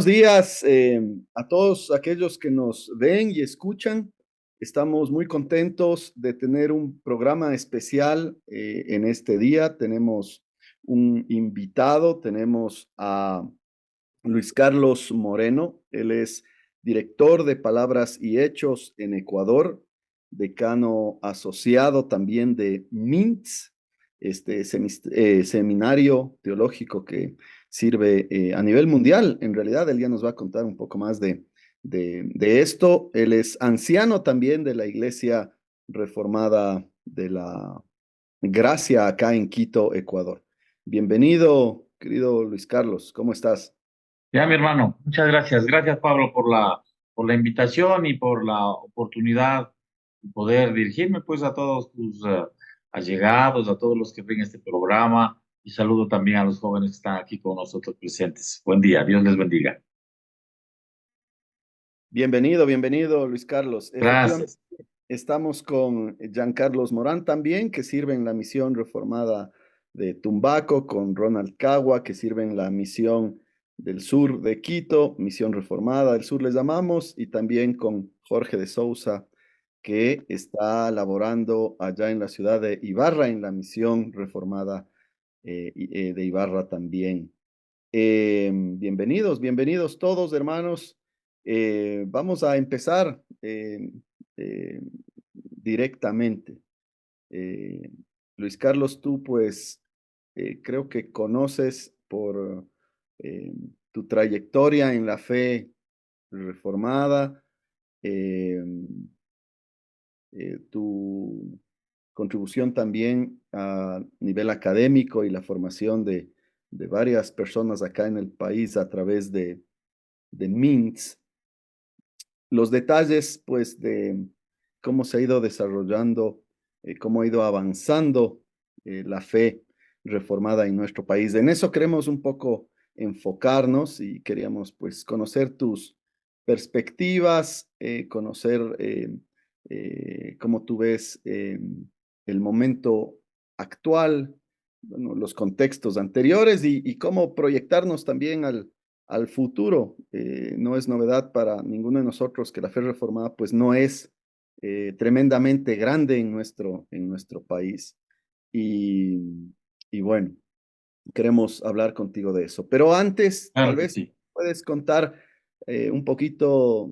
Buenos días a todos aquellos que nos ven y escuchan. Estamos muy contentos de tener un programa especial en este día. Tenemos un invitado, tenemos a Luis Carlos Moreno. Él es director de Palabras y Hechos en Ecuador, decano asociado también de MINTS, este seminario teológico que sirve a nivel mundial. En realidad, él ya nos va a contar un poco más de esto. Él es anciano también de la Iglesia Reformada de la Gracia acá en Quito, Ecuador. Bienvenido, querido Luis Carlos. ¿Cómo estás? Ya, mi hermano, muchas gracias. Gracias, Pablo, por la invitación y por la oportunidad de poder dirigirme pues a todos tus allegados, a todos los que ven este programa y saludo también a los jóvenes que están aquí con nosotros presentes. Buen día, Dios les bendiga. Bienvenido, bienvenido, Luis Carlos. Efectivamente, Gracias. estamos con Giancarlos Morán también, que sirve en la misión reformada de Tumbaco, con Ronald Cagua, que sirve en la misión del sur de Quito, misión reformada del sur les llamamos, y también con Jorge de Sousa, que está laborando allá en la ciudad de Ibarra, en la misión reformada de Ibarra también. Bienvenidos, bienvenidos todos, hermanos. Vamos a empezar eh, directamente. Eh, Luis Carlos, tú pues creo que conoces por eh, tu trayectoria en la fe reformada, eh, tu contribución también a nivel académico y la formación de varias personas acá en el país a través de MINTS, los detalles pues de cómo se ha ido desarrollando, cómo ha ido avanzando la fe reformada en nuestro país. En eso queremos un poco enfocarnos y queríamos pues conocer tus perspectivas, conocer cómo tú ves el momento actual, bueno, los contextos anteriores y cómo proyectarnos también al futuro. No es novedad para ninguno de nosotros que la fe reformada pues no es tremendamente grande en nuestro país. Y, y bueno, queremos hablar contigo de eso. Pero antes, tal Claro que vez sí. puedes contar un poquito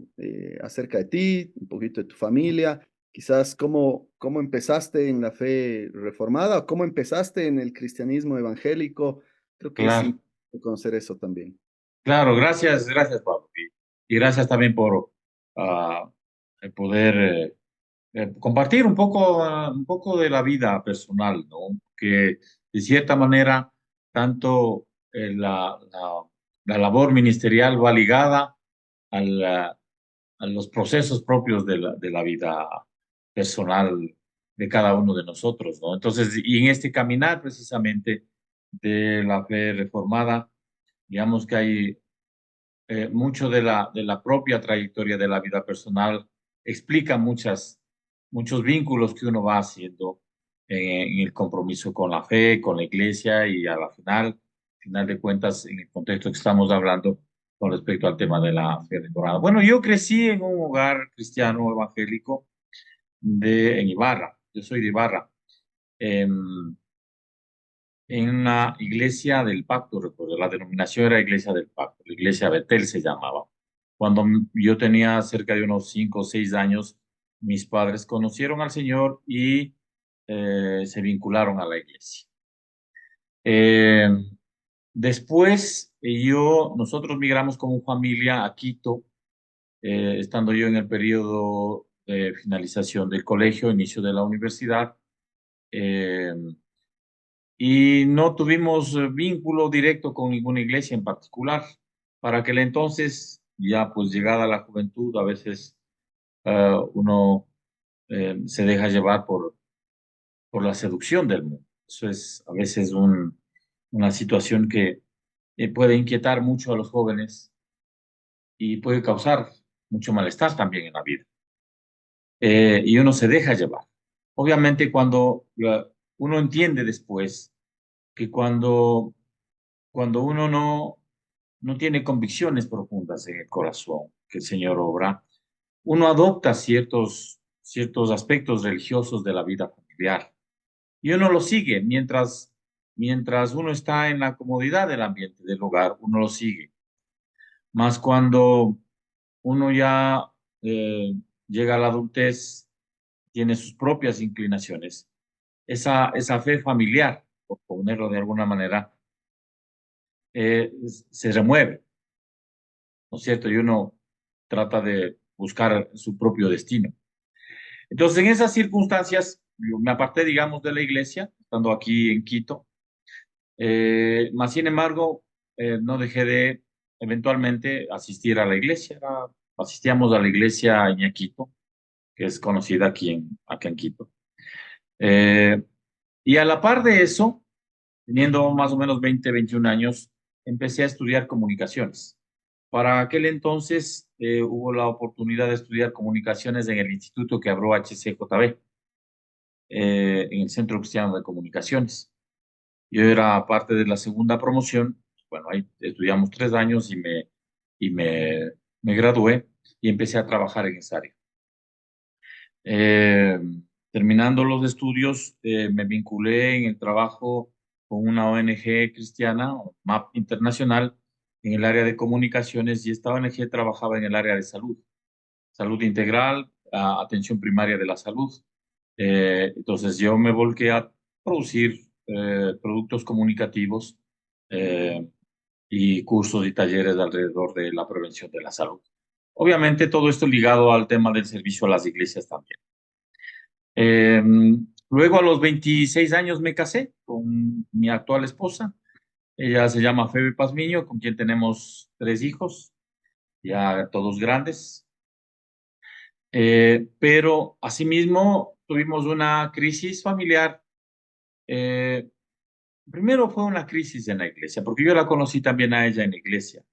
acerca de ti, un poquito de tu familia, quizás cómo empezaste en la fe reformada o cómo empezaste en el cristianismo evangélico. Creo que es Claro, importante conocer eso también. claro, gracias, gracias, Pablo. Y gracias también por el poder compartir un poco de la vida personal, ¿no? Que de cierta manera, tanto la labor ministerial va ligada a, a los procesos propios de la vida personal de cada uno de nosotros, ¿no? Entonces, y en este caminar precisamente de la fe reformada, digamos que hay mucho de la propia trayectoria de la vida personal explica muchos vínculos que uno va haciendo en el compromiso con la fe, con la iglesia y a la final de cuentas, en el contexto que estamos hablando con respecto al tema de la fe reformada. Bueno, yo crecí en un hogar cristiano evangélico en Ibarra. Yo soy de Ibarra. En una iglesia del pacto, recuerdo, la denominación era Iglesia del Pacto, la iglesia Betel se llamaba. Cuando yo tenía cerca de unos 5 o 6 años, mis padres conocieron al Señor y se vincularon a la iglesia. Eh, Después, nosotros migramos como familia a Quito, estando yo en el periodo de finalización del colegio, inicio de la universidad. Eh, y no tuvimos vínculo directo con ninguna iglesia en particular. Para aquel entonces, ya pues llegada la juventud, a veces uno se deja llevar por la seducción del mundo. Eso es a veces una situación que puede inquietar mucho a los jóvenes y puede causar mucho malestar también en la vida. Y uno se deja llevar. Obviamente cuando uno entiende después que cuando uno no tiene convicciones profundas, cosas en el corazón que el Señor obra, uno adopta ciertos aspectos religiosos de la vida familiar y uno lo sigue mientras uno está en la comodidad del ambiente del hogar, uno lo sigue. Más cuando uno ya eh, llega a la adultez, tiene sus propias inclinaciones, esa fe familiar, por ponerlo de alguna manera, se remueve, ¿no es cierto? Y uno trata de buscar su propio destino. Entonces, en esas circunstancias, yo me aparté, digamos, de la iglesia, estando aquí en Quito, más sin embargo, no dejé de eventualmente asistir a la iglesia. Asistíamos a la iglesia en Quito, que es conocida acá en Quito. Eh, y a la par de eso, teniendo más o menos 20, 21 años, empecé a estudiar comunicaciones. Para aquel entonces hubo la oportunidad de estudiar comunicaciones en el instituto que abrió HCJB, en el Centro Cristiano de Comunicaciones. Yo era parte de la segunda promoción. Bueno, ahí estudiamos 3 años y me gradué y empecé a trabajar en esa área. Eh, Terminando los estudios, me vinculé en el trabajo con una ONG cristiana, MAP Internacional, en el área de comunicaciones, y esta ONG trabajaba en el área de salud, salud integral, atención primaria de la salud. Entonces yo me volqué a producir productos comunicativos eh, y cursos y talleres alrededor de la prevención de la salud. Obviamente todo esto ligado al tema del servicio a las iglesias también. Eh, Luego a los 26 años me casé con mi actual esposa. Ella se llama Febe Pazmiño, con quien tenemos 3 hijos, ya todos grandes. Pero asimismo tuvimos una crisis familiar. Eh, Primero fue una crisis en la iglesia, porque yo la conocí también a ella en la iglesia.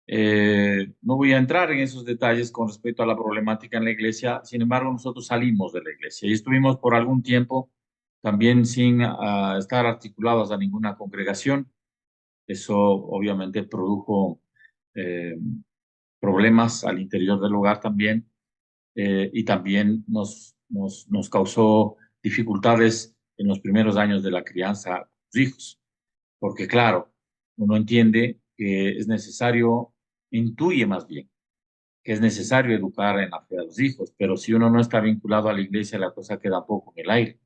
No voy a entrar en esos detalles con respecto a la problemática en la iglesia. Sin embargo, nosotros salimos de la iglesia y estuvimos por algún tiempo también sin estar articulados a ninguna congregación. Eso obviamente produjo eh, problemas al interior del hogar también, y también nos causó dificultades en los primeros años de la crianza de los hijos, porque claro, uno entiende que es necesario, intuye más bien, que es necesario educar en la fe a los hijos, pero si uno no está vinculado a la iglesia, la cosa queda poco en el aire.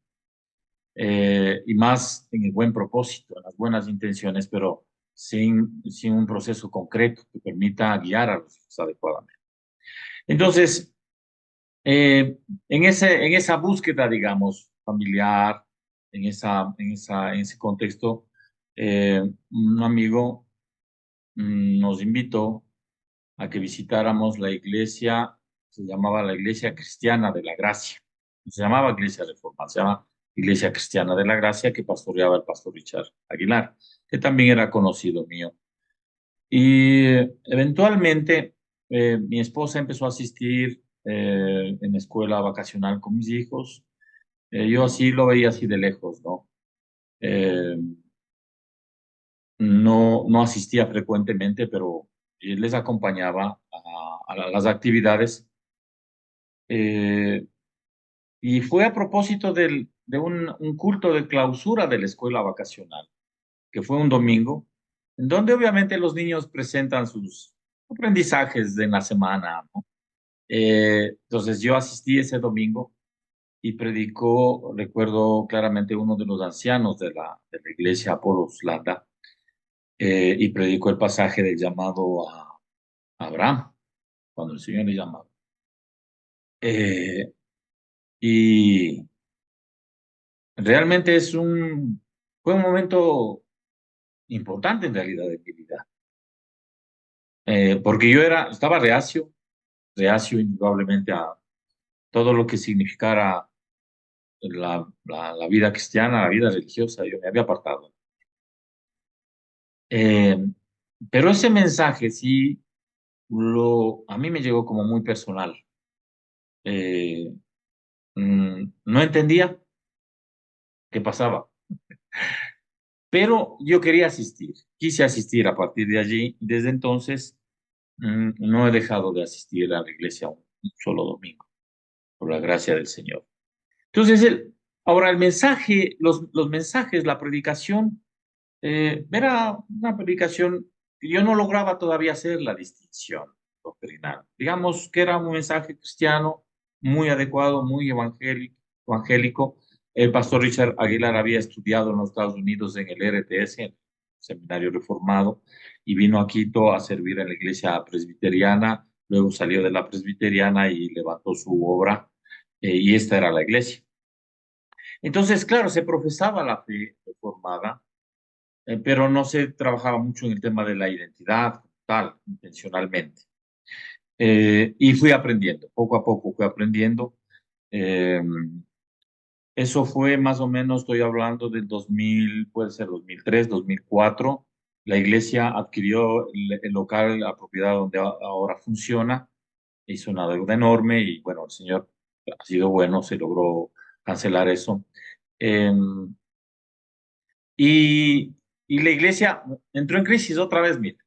Y más en el buen propósito, en las buenas intenciones, pero sin un proceso concreto que permita guiar a los hijos adecuadamente. Entonces, en esa búsqueda, digamos, familiar, en ese contexto, un amigo nos invitó a que visitáramos la iglesia, se llamaba la Iglesia Cristiana de la Gracia. No se llamaba Iglesia Reformada, se llama Iglesia Cristiana de la Gracia, que pastoreaba el pastor Richard Aguilar, que también era conocido mío. Y eventualmente mi esposa empezó a asistir en escuela vacacional con mis hijos. Yo así lo veía así de lejos, ¿no? Eh, no asistía frecuentemente, pero les acompañaba a las actividades. Eh, y fue a propósito de un culto de clausura de la escuela vacacional, que fue un domingo, en donde obviamente los niños presentan sus aprendizajes de la semana, ¿no? Entonces yo asistí ese domingo y predicó, recuerdo claramente, uno de los ancianos de la iglesia Apolos Landa, y predicó el pasaje del llamado a Abraham, cuando el Señor le llamaba. Eh, y realmente fue un momento importante en realidad de mi vida, porque estaba reacio indudablemente a todo lo que significara la vida cristiana, la vida religiosa. Yo me había apartado. Eh, pero ese mensaje sí, a mí me llegó como muy personal. Eh, no entendía qué pasaba, pero yo quería asistir, quise asistir a partir de allí. Desde entonces no he dejado de asistir a la iglesia un solo domingo, por la gracia del Señor. Entonces, ahora el mensaje, los mensajes, la predicación, era una predicación que yo no lograba todavía hacer la distinción doctrinal. Digamos que era un mensaje cristiano muy adecuado, muy evangélico. El pastor Richard Aguilar había estudiado en los Estados Unidos en el RTS, en el Seminario Reformado, y vino a Quito a servir en la iglesia presbiteriana. Luego salió de la presbiteriana y levantó su obra, y esta era la iglesia. Entonces, claro, se profesaba la fe reformada, pero no se trabajaba mucho en el tema de la identidad, tal, intencionalmente. Y fui aprendiendo, poco a poco fui aprendiendo. Eh, Eso fue más o menos, estoy hablando del 2000, puede ser 2003, 2004. La iglesia adquirió el local, la propiedad donde ahora funciona, hizo una deuda enorme y bueno, el Señor ha sido bueno, se logró cancelar eso. Eh, y, y la iglesia entró en crisis otra vez, mira.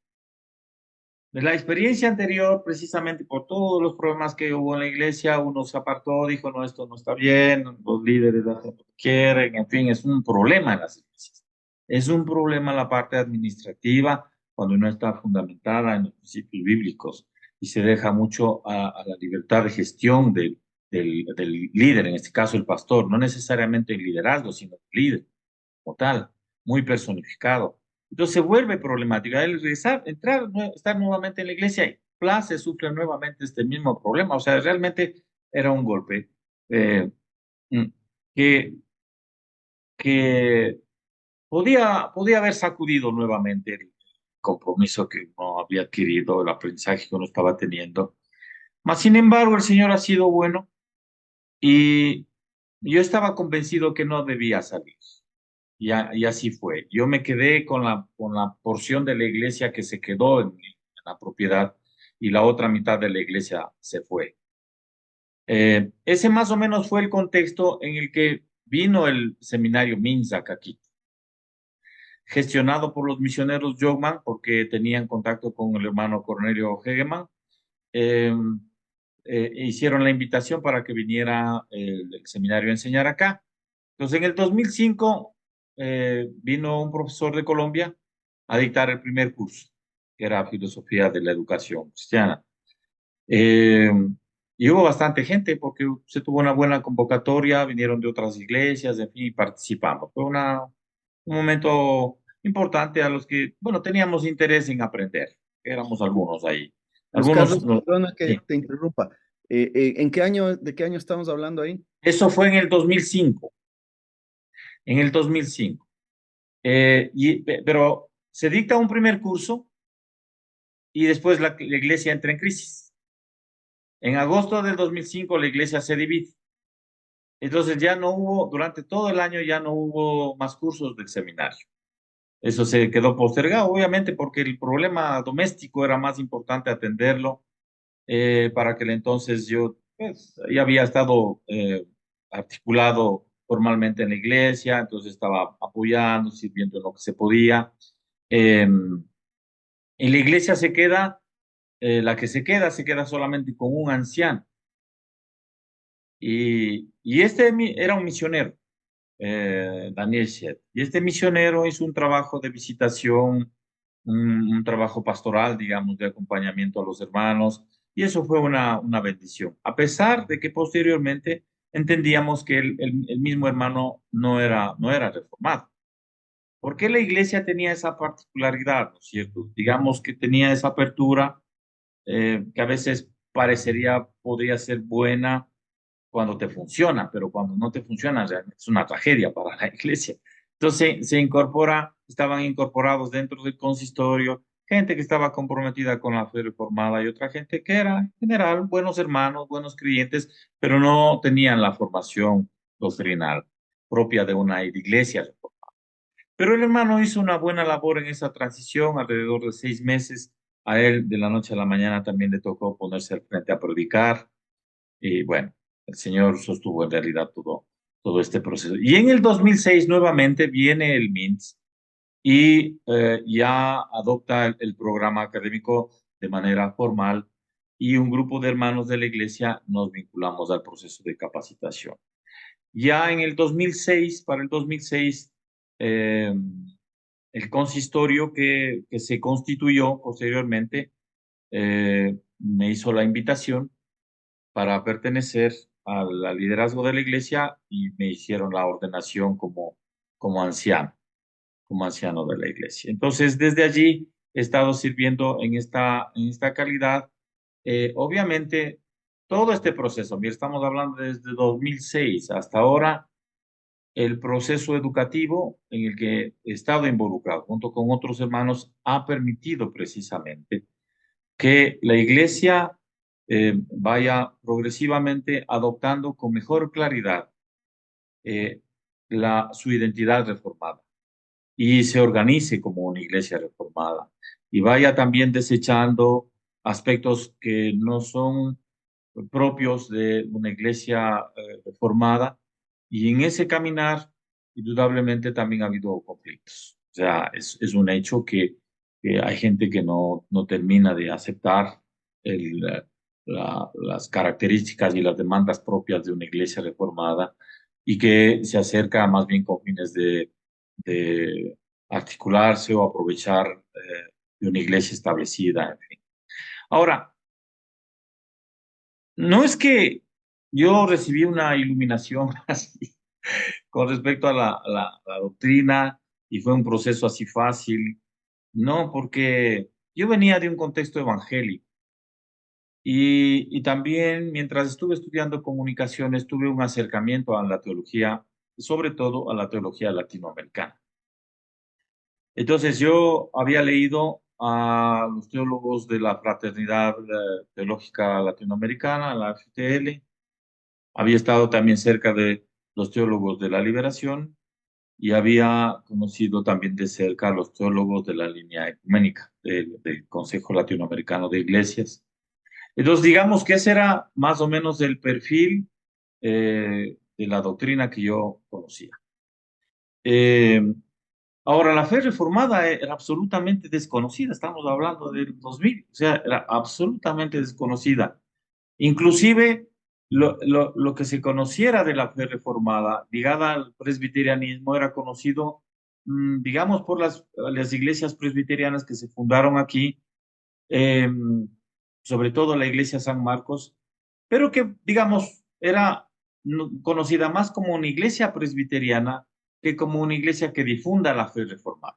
De la experiencia anterior, precisamente por todos los problemas que hubo en la iglesia, uno se apartó, dijo, no, esto no está bien, los líderes hacen lo que quieren, en fin, es un problema en las iglesias. Es un problema la parte administrativa cuando no está fundamentada en los principios bíblicos y se deja mucho a la libertad de gestión del líder, en este caso el pastor, no necesariamente el liderazgo, sino el líder como tal, muy personificado. Entonces se vuelve problemática. El regresar, entrar, estar nuevamente en la iglesia, y Place sufre nuevamente este mismo problema. O sea, realmente era un golpe eh, mm, que, que podía haber sacudido nuevamente el compromiso que uno había adquirido, el aprendizaje que uno estaba teniendo. Mas, sin embargo, el Señor ha sido bueno y yo estaba convencido que no debía salir. Y así fue. Yo me quedé con la porción de la iglesia que se quedó en la propiedad y la otra mitad de la iglesia se fue. Ese más o menos fue el contexto en el que vino el seminario Minzac aquí, gestionado por los misioneros Jogman, porque tenían contacto con el hermano Cornelio Hegeman. Eh, Hicieron la invitación para que viniera el seminario a enseñar acá. Entonces, en el 2005 vino un profesor de Colombia a dictar el primer curso, que era Filosofía de la Educación Cristiana. Eh, y hubo bastante gente porque se tuvo una buena convocatoria, vinieron de otras iglesias, en fin, y participamos. Fue un momento importante a los que, bueno, teníamos interés en aprender. Éramos algunos ahí. Luis Algunos, Carlos, perdona que sí. te interrumpa. ¿De qué año estamos hablando ahí? Eso fue en el 2005. En el 2005. Pero se dicta un primer curso y después la iglesia entra en crisis. En agosto del 2005 la iglesia se divide. Entonces ya no hubo, durante todo el año ya no hubo más cursos del seminario. Eso se quedó postergado, obviamente, porque el problema doméstico era más importante atenderlo. Para aquel entonces yo pues, ya había estado articulado formalmente en la iglesia, entonces estaba apoyando, sirviendo en lo que se podía. Eh, y la iglesia la que se queda solamente con un anciano. Y este era un misionero, Daniel Shed. Y este misionero hizo un trabajo de visitación, un trabajo pastoral, digamos, de acompañamiento a los hermanos. Y eso fue una bendición. A pesar de que posteriormente entendíamos que el mismo hermano no era reformado. ¿Por qué la iglesia tenía esa particularidad, no es cierto? Digamos que tenía esa apertura que a veces podría ser buena cuando te funciona, pero cuando no te funciona realmente es una tragedia para la iglesia. Entonces estaban incorporados dentro del consistorio gente que estaba comprometida con la fe reformada y otra gente que era en general buenos hermanos, buenos creyentes, pero no tenían la formación doctrinal propia de una iglesia. Pero el hermano hizo una buena labor en esa transición, alrededor de 6 meses. A él de la noche a la mañana también le tocó ponerse al frente a predicar. Y bueno, el Señor sostuvo en realidad todo este proceso. Y en el 2006 nuevamente viene el MINTS y ya adopta el programa académico de manera formal y un grupo de hermanos de la iglesia nos vinculamos al proceso de capacitación. Ya en el 2006, para el 2006, eh, el consistorio que se constituyó posteriormente me hizo la invitación para pertenecer al liderazgo de la iglesia y me hicieron la ordenación como anciano, como anciano de la iglesia. Entonces, desde allí he estado sirviendo en esta calidad. Obviamente, todo este proceso, mira, estamos hablando desde 2006 hasta ahora, el proceso educativo en el que he estado involucrado junto con otros hermanos ha permitido precisamente que la iglesia vaya progresivamente adoptando con mejor claridad eh, su identidad reformada y se organice como una iglesia reformada y vaya también desechando aspectos que no son propios de una iglesia reformada y en ese caminar indudablemente también ha habido conflictos. O sea, es un hecho que hay gente que no termina de aceptar las características y las demandas propias de una iglesia reformada y que se acerca más bien con fines de articularse o aprovechar de una iglesia establecida, en fin. Ahora, no es que yo recibí una iluminación así con respecto a la doctrina y fue un proceso así fácil. No, porque yo venía de un contexto evangélico y también mientras estuve estudiando comunicaciones tuve un acercamiento a la teología, sobre todo a la teología latinoamericana. Entonces yo había leído a los teólogos de la Fraternidad Teológica Latinoamericana, la FTL. Había estado también cerca de los teólogos de la Liberación y había conocido también de cerca a los teólogos de la línea ecuménica del Consejo Latinoamericano de Iglesias. Entonces, digamos que ese era más o menos el perfil de la doctrina que yo conocía. Eh, Ahora, la fe reformada era absolutamente desconocida, estamos hablando del 2000, o sea, era absolutamente desconocida. Inclusive lo que se conociera de la fe reformada ligada al presbiterianismo era conocido, digamos, por las iglesias presbiterianas que se fundaron aquí, eh, sobre todo la iglesia San Marcos, pero que, digamos, era conocida más como una iglesia presbiteriana que como una iglesia que difunda la fe reformada,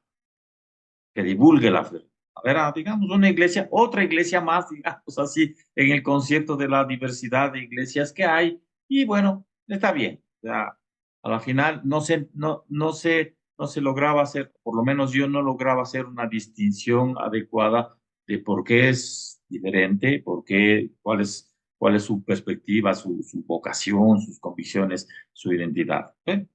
que divulgue la fe. Era, digamos, una iglesia, otra iglesia más, digamos así, en el concierto de la diversidad de iglesias que hay. Y bueno, está bien. O sea, a la final no se lograba hacer, por lo menos yo no lograba hacer una distinción adecuada de por qué es diferente, cuál es su perspectiva, su vocación, sus convicciones, su identidad. ¿Eh?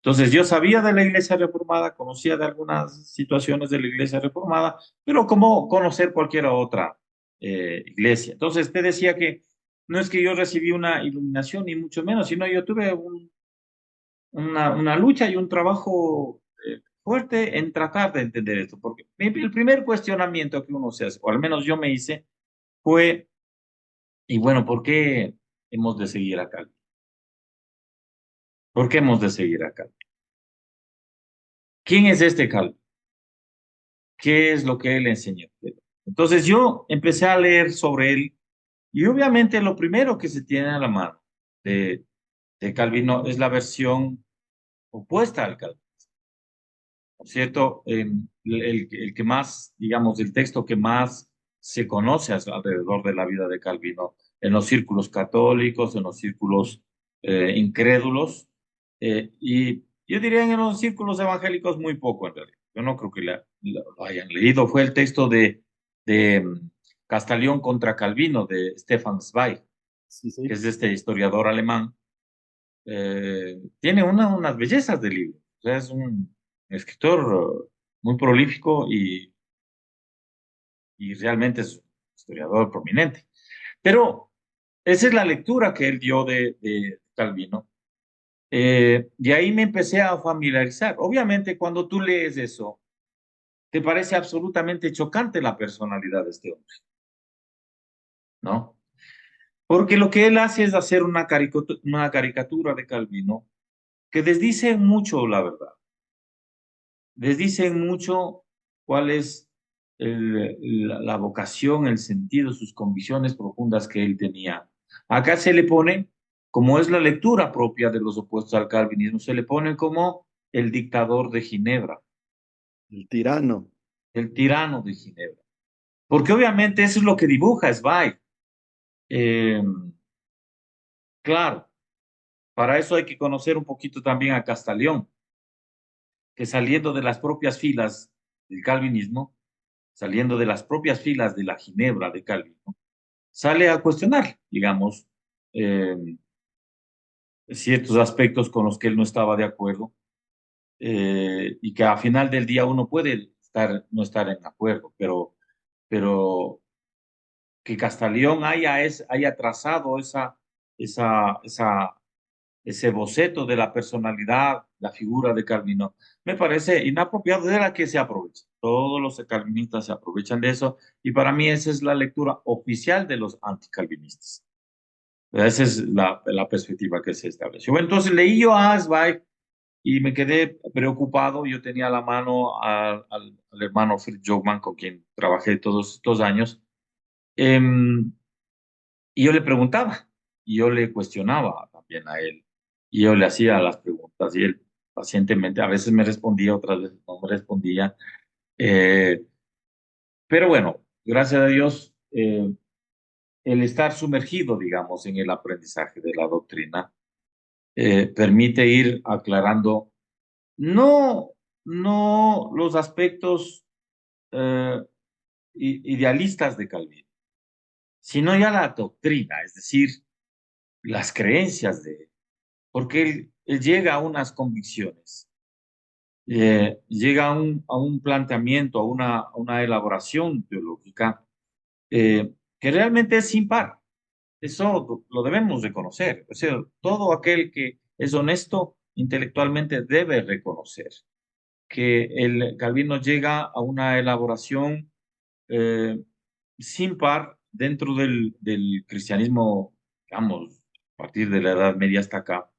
Entonces yo sabía de la iglesia reformada, conocía de algunas situaciones de la iglesia reformada, pero como conocer cualquier otra iglesia. Entonces te decía que no es que yo recibí una iluminación, ni mucho menos, sino yo tuve una lucha y un trabajo fuerte en tratar de entender esto, porque el primer cuestionamiento que uno se hace, o al menos yo me hice, fue, y bueno, ¿por qué hemos de seguir acá? ¿Por qué hemos de seguir acá? ¿Quién es este Calvin? ¿Qué es lo que él enseñó? Entonces yo empecé a leer sobre él y obviamente lo primero que se tiene a la mano de Calvino es la versión opuesta al Calvino, ¿no es cierto? El que más, digamos, el texto que más se conoce alrededor de la vida de Calvino en los círculos católicos, en los círculos incrédulos y yo diría en los círculos evangélicos muy poco en realidad. Yo no creo que lo hayan leído. Fue el texto de Castellón contra Calvino de Stefan Zweig, Sí, que sí. es este historiador alemán. Tiene unas bellezas de libro. O sea, es un escritor muy prolífico y realmente es un historiador prominente. Pero esa es la lectura que él dio de Calvino. Y ahí me empecé a familiarizar. Obviamente, cuando tú lees eso, te parece absolutamente chocante la personalidad de este hombre. ¿no? Porque lo que él hace es hacer una caricatura de Calvino que desdice mucho la verdad, desdicen mucho cuál es la vocación, el sentido, sus convicciones profundas que él tenía. Acá se le pone, como es la lectura propia de los opuestos al calvinismo, se le pone como el dictador de Ginebra, El tirano. el tirano de Ginebra. Porque obviamente eso es lo que dibuja Zweig. Eh, claro, para eso hay que conocer un poquito también a Castellón, que saliendo de las propias filas del calvinismo, saliendo de las propias filas de la Ginebra de Calvino, sale a cuestionar, digamos, eh, ciertos aspectos con los que él no estaba de acuerdo y que a final del día uno puede no estar en acuerdo, pero que Castellón haya trazado esa, ese boceto de la personalidad, la figura de Calvino, me parece inapropiado de la que se aprovecha. Todos los calvinistas se aprovechan de eso y para mí esa es la lectura oficial de los anticalvinistas. Esa es la perspectiva que se estableció. Bueno, entonces leí yo a Zweig y me quedé preocupado. Yo tenía a la mano al hermano Fritz Jogman, con quien trabajé todos estos años, y yo le preguntaba, y yo le cuestionaba también a él, y yo le hacía las preguntas, y él pacientemente, a veces me respondía, otras veces no me respondía. Eh, pero bueno, gracias a Dios, el estar sumergido, digamos, en el aprendizaje de la doctrina, permite ir aclarando no, no los aspectos eh, idealistas de Calvino, sino ya la doctrina, es decir, las creencias de él, porque él llega a unas convicciones, llega a un planteamiento, a una elaboración teológica que realmente es sin par. Eso lo debemos reconocer. O sea, todo aquel que es honesto intelectualmente debe reconocer que el Calvino llega a una elaboración eh, sin par dentro del cristianismo, digamos, a partir de la Edad Media hasta acá,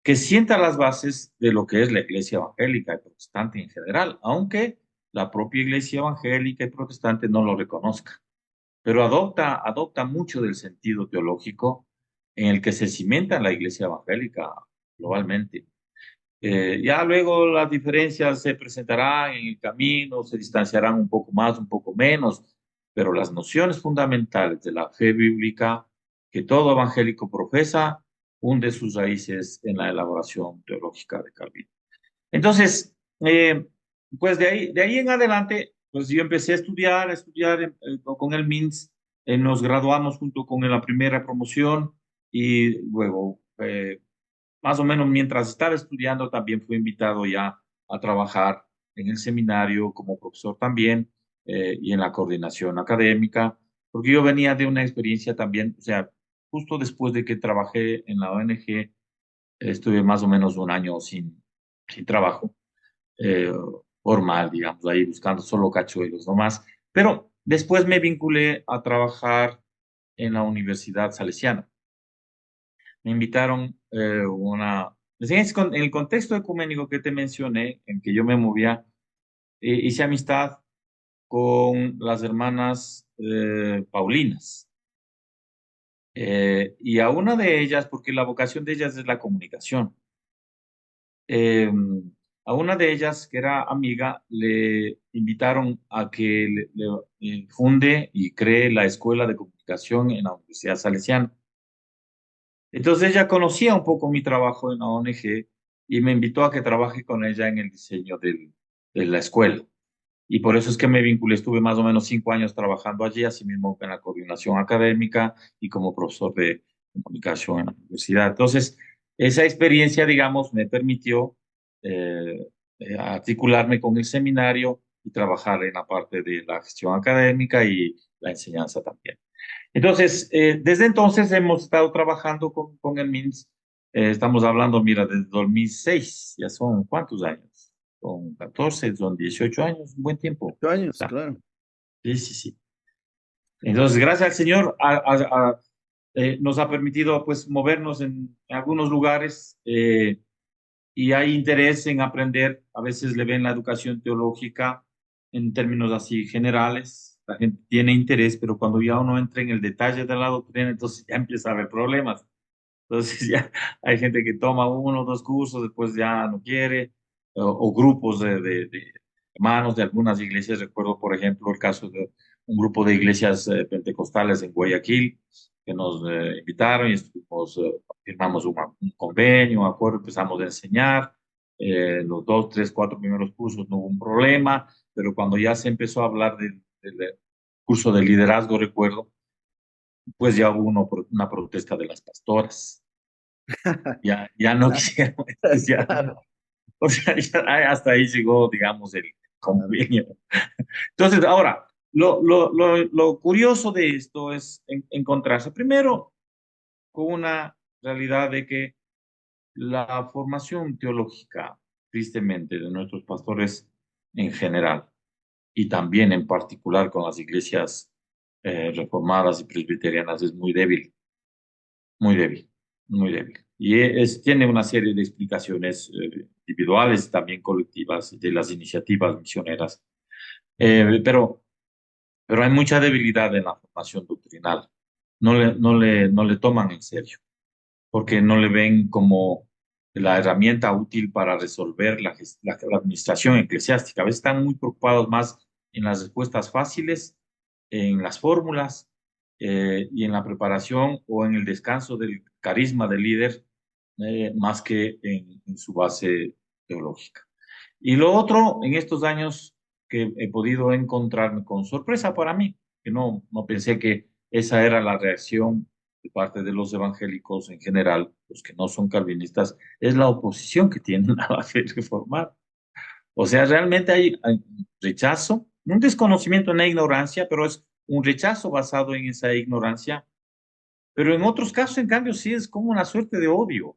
que sienta las bases de lo que es la iglesia evangélica y protestante en general, aunque la propia iglesia evangélica y protestante no lo reconozca, pero adopta mucho del sentido teológico en el que se cimenta la iglesia evangélica globalmente. Ya luego las diferencias se presentarán en el camino, se distanciarán un poco más, un poco menos, pero las nociones fundamentales de la fe bíblica que todo evangélico profesa hunde sus raíces en la elaboración teológica de Calvino. Entonces, pues de ahí en adelante, pues yo empecé a estudiar con el MINS, nos graduamos junto con la primera promoción y luego más o menos mientras estaba estudiando, también fui invitado ya a trabajar en el seminario como profesor también y en la coordinación académica, porque yo venía de una experiencia también, o sea, justo después de que trabajé en la ONG, estuve más o menos un año sin trabajo eh, formal, digamos, ahí buscando solo cachuelos nomás, pero después me vinculé a trabajar en la Universidad Salesiana. Me invitaron en el contexto ecuménico que te mencioné, en que yo me movía, hice amistad con las hermanas Paulinas. Y a una de ellas, porque la vocación de ellas es la comunicación, eh, a una de ellas, que era amiga, le invitaron a que funde y cree la Escuela de Comunicación en la Universidad Salesiana. Entonces ella conocía un poco mi trabajo en la ONG y me invitó a que trabaje con ella en el diseño de la escuela. Y por eso es que me vinculé, estuve más o menos 5 años trabajando allí, asimismo en la coordinación académica y como profesor de comunicación en la universidad. Entonces, esa experiencia, digamos, me permitió eh, articularme con el seminario y trabajar en la parte de la gestión académica y la enseñanza también. Entonces, desde entonces hemos estado trabajando con el MINS. Estamos hablando, mira, desde 2006, ya son ¿cuántos años? Son 14, son 18 años, un buen tiempo. 8 años, Está. claro. Sí, sí, sí. Entonces, gracias al Señor, nos ha permitido pues movernos en algunos lugares y hay interés en aprender. A veces le ven la educación teológica en términos así generales. La gente tiene interés, pero cuando ya uno entra en el detalle de la doctrina, entonces ya empieza a haber problemas. Entonces ya hay gente que toma uno o dos cursos, después ya no quiere, o grupos de hermanos de algunas iglesias. Recuerdo, por ejemplo, el caso de un grupo de iglesias pentecostales en Guayaquil que nos invitaron y estuvimos, firmamos un convenio, un acuerdo, empezamos a enseñar. Los dos, tres, cuatro primeros cursos no hubo un problema, pero cuando ya se empezó a hablar del curso de liderazgo, recuerdo, pues ya hubo una protesta de las pastoras. Ya no quisieron, entonces ya, Claro, o sea, ya hasta ahí llegó, digamos, el claro. convenio. Entonces, ahora, lo curioso de esto es encontrarse primero con una realidad de que la formación teológica, tristemente, de nuestros pastores en general, y también en particular con las iglesias reformadas y presbiterianas, es muy débil, muy débil, muy débil. Y tiene una serie de explicaciones individuales, también colectivas, de las iniciativas misioneras. Pero hay mucha debilidad en la formación doctrinal. No le toman en serio, porque no le ven como la herramienta útil para resolver la administración eclesiástica. A veces están muy preocupados más en las respuestas fáciles, en las fórmulas y en la preparación o en el descanso del carisma del líder, más que en su base teológica. Y lo otro, en estos años que he podido encontrarme con sorpresa para mí, que no pensé que esa era la reacción de parte de los evangélicos en general, los que no son calvinistas, es la oposición que tienen a la fe reformada. O sea, realmente hay un rechazo, un desconocimiento, una ignorancia, pero es un rechazo basado en esa ignorancia. Pero en otros casos, en cambio, sí es como una suerte de odio,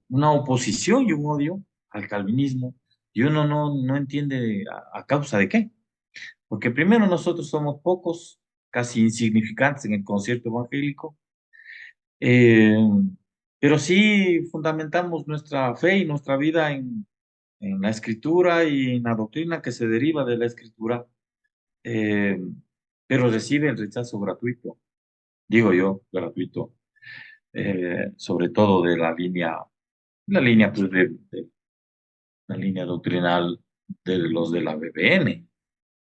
una oposición y un odio al calvinismo. Y uno no entiende a causa de qué. Porque primero nosotros somos pocos, casi insignificantes en el concierto evangélico. Eh, pero sí fundamentamos nuestra fe y nuestra vida en la escritura y en la doctrina que se deriva de la escritura, eh, pero recibe el rechazo gratuito, digo yo, gratuito, sobre todo de la línea pues, de la línea doctrinal de los de la BBN.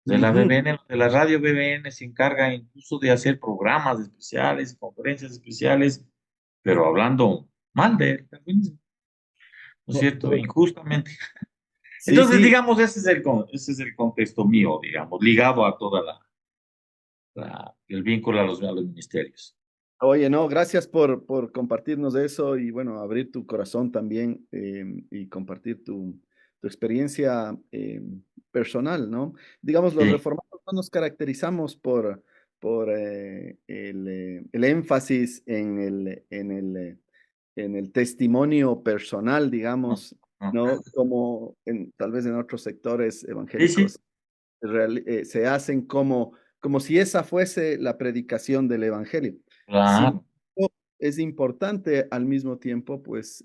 De la Ujú. BBN, de la radio BBN se encarga incluso de hacer programas especiales, conferencias especiales, pero hablando mal del calvinismo, ¿no es cierto? Pues, Injustamente. sí, Entonces, sí. digamos, ese es el contexto mío, digamos, ligado a toda el vínculo a los ministerios. Oye, no, gracias por compartirnos eso y bueno, abrir tu corazón también y compartir tu experiencia personal, ¿no? Digamos, los Sí, reformados no nos caracterizamos por el énfasis en el testimonio personal, no, digamos, no. ¿no? Como tal vez en otros sectores Sí, sí, evangélicos se hacen como si esa fuese la predicación del evangelio. Sin claro, embargo, es importante al mismo tiempo, pues,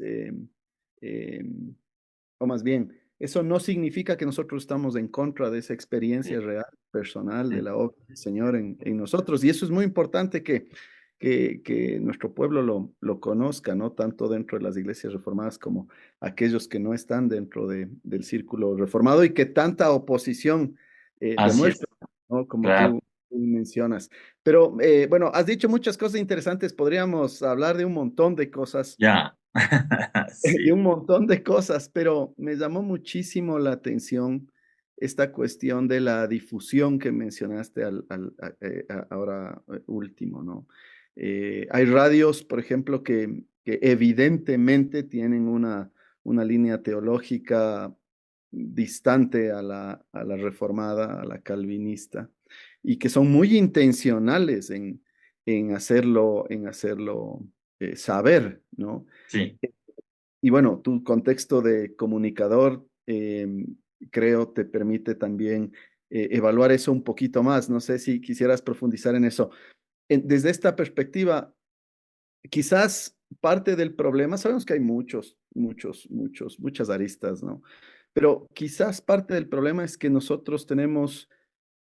o más bien, eso no significa que nosotros estamos en contra de esa sí, experiencia real, personal de sí, la obra del Señor en nosotros. Y eso es muy importante que nuestro pueblo lo conozca, ¿no? Tanto dentro de las iglesias reformadas como aquellos que no están dentro del círculo reformado y que tanta oposición así es, demuestran, ¿no? Como claro, tú mencionas. Pero bueno, has dicho muchas cosas interesantes. Podríamos hablar de un montón de cosas ya, de sí, un montón de cosas, pero me llamó muchísimo la atención esta cuestión de la difusión que mencionaste ahora último, ¿no? Hay radios, por ejemplo, que evidentemente tienen una línea teológica distante a la reformada, a la calvinista, y que son muy intencionales en hacerlo saber, ¿no? sí, Y bueno, tu contexto de comunicador, creo, te permite también evaluar eso un poquito más. No sé si quisieras profundizar en eso. Desde esta perspectiva, quizás parte del problema, sabemos que hay muchas aristas, ¿no? Pero quizás parte del problema es que nosotros tenemos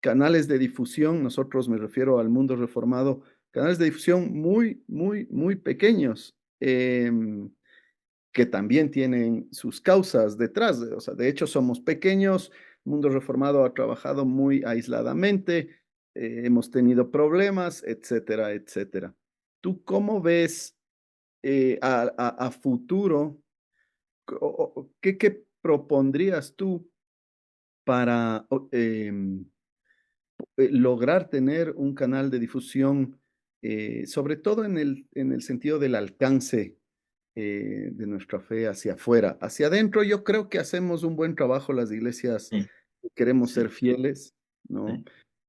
canales de difusión, nosotros me refiero al mundo reformado, canales de difusión muy pequeños, que también tienen sus causas detrás. O sea, de hecho somos pequeños, el mundo reformado ha trabajado muy aisladamente, hemos tenido problemas, etcétera, etcétera. ¿Tú cómo ves a futuro? ¿Qué propondrías tú para lograr tener un canal de difusión, sobre todo en el sentido del alcance de nuestra fe hacia afuera? Hacia adentro yo creo que hacemos un buen trabajo las iglesias Sí, que queremos ser sí, fieles, ¿no? sí.